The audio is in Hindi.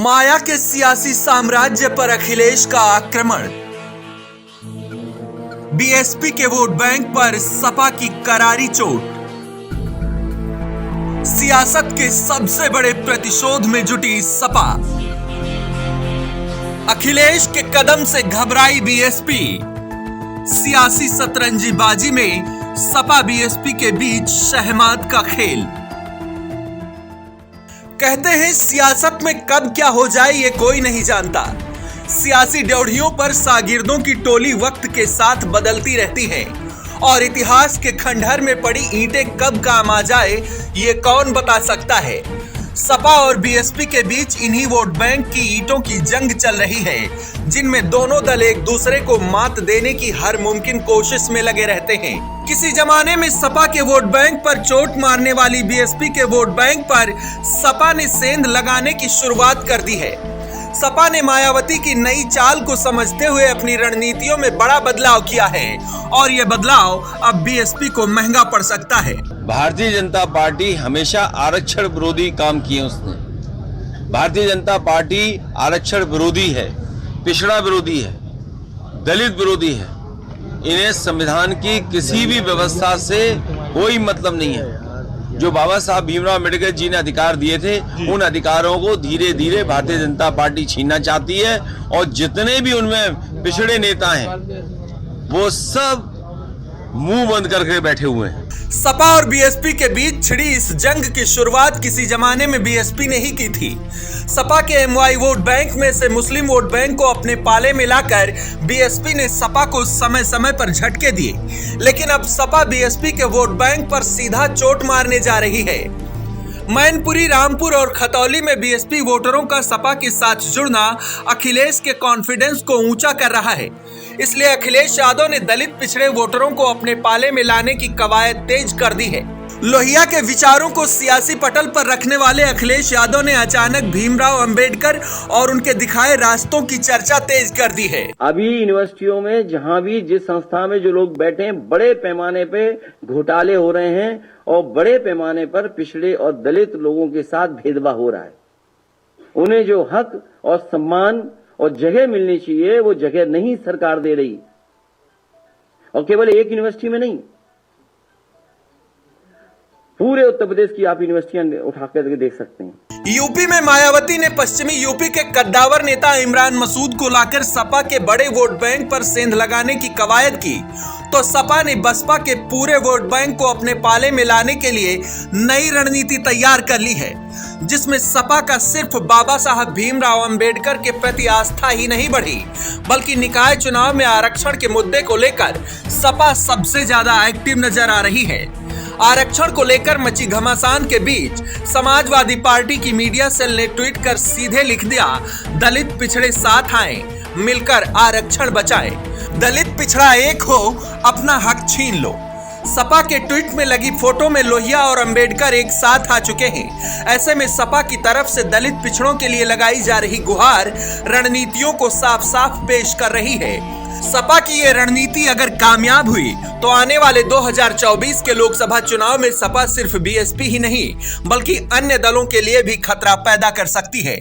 माया के सियासी साम्राज्य पर अखिलेश का आक्रमण। बीएसपी के वोट बैंक पर सपा की करारी चोट। सियासत के सबसे बड़े प्रतिशोध में जुटी सपा। अखिलेश के कदम से घबराई बीएसपी। सियासी सतरंजीबाजी में सपा बीएसपी के बीच शहमात का खेल। कहते हैं सियासत में कब क्या हो जाए ये कोई नहीं जानता। सियासी ड्योढ़ियों पर शागिर्दों की टोली वक्त के साथ बदलती रहती है और इतिहास के खंडहर में पड़ी ईंटें कब काम आ जाए ये कौन बता सकता है। सपा और बीएसपी के बीच इन्हीं वोट बैंक की ईंटों की जंग चल रही है, जिनमें दोनों दल एक दूसरे को मात देने की हर मुमकिन कोशिश में लगे रहते हैं। किसी जमाने में सपा के वोट बैंक पर चोट मारने वाली बीएसपी के वोट बैंक पर सपा ने सेंध लगाने की शुरुआत कर दी है। सपा ने मायावती की नई चाल को समझते हुए अपनी रणनीतियों में बड़ा बदलाव किया है और यह बदलाव अब बीएसपी को महंगा पड़ सकता है। भारतीय जनता पार्टी हमेशा आरक्षण विरोधी काम किए उसने। भारतीय जनता पार्टी आरक्षण विरोधी है, पिछड़ा विरोधी है, दलित विरोधी है। इन्हें संविधान की किसी भी व्यवस्था से कोई मतलब नहीं है। जो बाबा साहब भीमराव अम्बेडकर जी ने अधिकार दिए थे, उन अधिकारों को धीरे धीरे भारतीय जनता पार्टी छीनना चाहती है और जितने भी उनमें पिछड़े नेता हैं वो सब मुंह बंद करके बैठे हुए हैं। सपा और बीएसपी के बीच छिड़ी इस जंग की शुरुआत किसी जमाने में बीएसपी ने ही की थी। सपा के एमवाई वोट बैंक में से मुस्लिम वोट बैंक को अपने पाले में लाकर बीएसपी ने सपा को समय समय पर झटके दिए, लेकिन अब सपा बीएसपी के वोट बैंक पर सीधा चोट मारने जा रही है। मैनपुरी, रामपुर और खतौली में बीएसपी वोटरों का सपा के साथ जुड़ना अखिलेश के कॉन्फिडेंस को ऊंचा कर रहा है। इसलिए अखिलेश यादव ने दलित पिछड़े वोटरों को अपने पाले में लाने की कवायद तेज कर दी है। लोहिया के विचारों को सियासी पटल पर रखने वाले अखिलेश यादव ने अचानक भीमराव अंबेडकर और उनके दिखाए रास्तों की चर्चा तेज कर दी है। अभी यूनिवर्सिटियों में जहां भी जिस संस्था में जो लोग बैठे हैं, बड़े पैमाने पे घोटाले हो रहे हैं और बड़े पैमाने पर पिछड़े और दलित लोगों के साथ भेदभाव हो रहा है। उन्हें जो हक और सम्मान और जगह मिलनी चाहिए वो जगह नहीं सरकार दे रही। और केवल एक यूनिवर्सिटी में नहीं, पूरे उत्तर प्रदेश की आप यूनिवर्सिटियां उठा कर देख सकते हैं। यूपी में मायावती ने पश्चिमी यूपी के कद्दावर नेता इमरान मसूद को लाकर सपा के बड़े वोट बैंक पर सेंध लगाने की कवायद की, तो सपा ने बसपा के पूरे वोट बैंक को अपने पाले में लाने के लिए नई रणनीति तैयार कर ली है, जिसमें सपा का सिर्फ बाबा साहब भीमराव अंबेडकर के प्रति आस्था ही नहीं बढ़ी, बल्कि निकाय चुनाव में आरक्षण के मुद्दे को लेकर सपा सबसे ज्यादा एक्टिव नजर आ रही है। आरक्षण को लेकर मची घमासान के बीच समाजवादी पार्टी की मीडिया सेल ने ट्वीट कर सीधे लिख दिया, दलित पिछड़े साथ आए, मिलकर आरक्षण बचाएं। दलित पिछड़ा एक हो, अपना हक छीन लो। सपा के ट्वीट में लगी फोटो में लोहिया और अंबेडकर एक साथ आ चुके हैं। ऐसे में सपा की तरफ से दलित पिछड़ों के लिए लगाई जा रही गुहार रणनीतियों को साफ साफ पेश कर रही है। सपा की ये रणनीति अगर कामयाब हुई तो आने वाले 2024 के लोकसभा चुनाव में सपा सिर्फ बीएसपी ही नहीं बल्कि अन्य दलों के लिए भी खतरा पैदा कर सकती है।